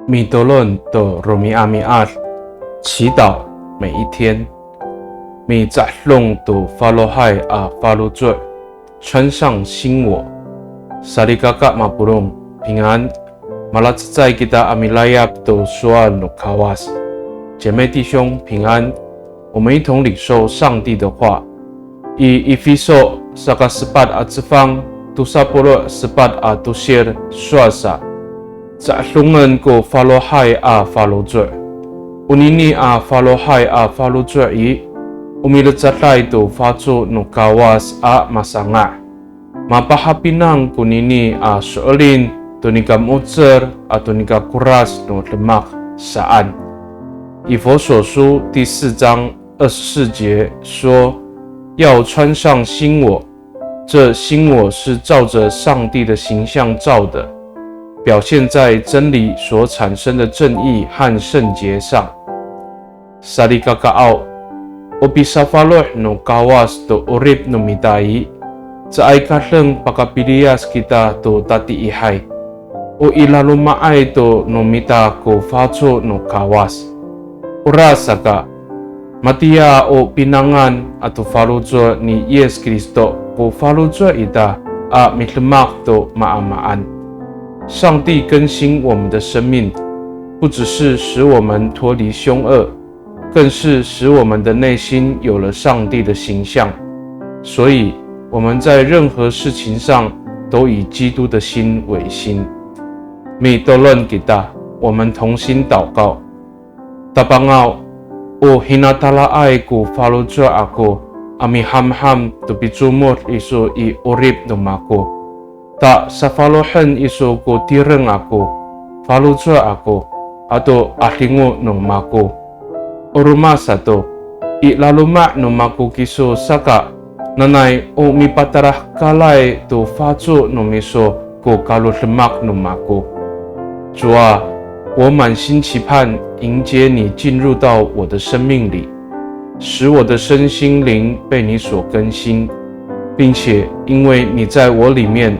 米多伦的罗米阿米阿，祈祷每一天。米扎隆的法罗海阿法罗嘴，穿上新我。萨利嘎嘎马布隆平安。马拉兹在吉达阿米拉亚的苏阿努卡瓦斯，姐妹弟兄平安。我们一同领受上帝的话。以菲索萨嘎斯巴阿兹方杜萨波罗斯巴阿杜谢尔苏萨。在龙人过法罗海阿法罗嘴，乌尼尼阿法罗海阿法罗嘴伊，乌米勒扎来都发出努卡瓦斯阿马桑啊，马巴哈皮囊古尼尼阿苏尔林，都尼卡穆泽阿都尼卡库拉斯努勒马沙安。以佛所书第4章24节说，要穿上新我，这新我是照着上帝的形象造的。表现在真理所产生的正义和圣洁上。萨利嘎嘎奥，我比萨法罗努卡瓦斯都乌瑞努米达伊，在爱卡楞巴卡比利亚斯基达都达第一海，我伊拉鲁马爱都努米达古发出努卡瓦斯，乌拉萨嘎，马蒂亚我比南安阿都法鲁佐尼耶斯基斯多古法鲁佐伊达阿米特马都马阿马安。上帝更新我们的生命，不只是使我们脱离凶恶，更是使我们的内心有了上帝的形象。所以我们在任何事情上都以基督的心为心。米多伦吉达，我们同心祷告。达邦奥，我希纳塔拉爱古法罗佐阿古阿米ham ham都比朱莫伊索伊乌瑞努马古。Tak sa falohan iso ko tireng ako, falutsa ako, ato ahlingo nung mako. Orumasa to, ilaluma nung mako kiso saka, nanay o mipatarah kalay to fatso nung miso ko kalutlemak nung mako. 主啊，我满心期盼迎接你进入到我的生命里，使我的身心灵被你所更新，并且因为你在我里面。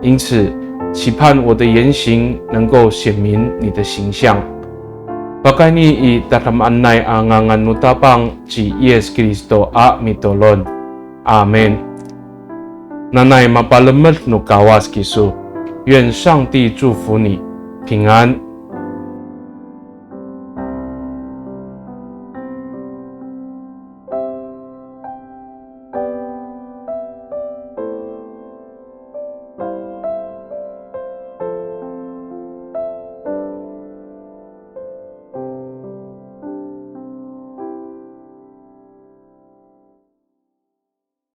因此，期盼我的言行能够显明你的形象。Pakai ni i dalam anay angangan nutabang ci Yesus Kristo a mitolon. Amen. Nanay mapalamat no kawas kisu. 愿上帝祝福你，平安。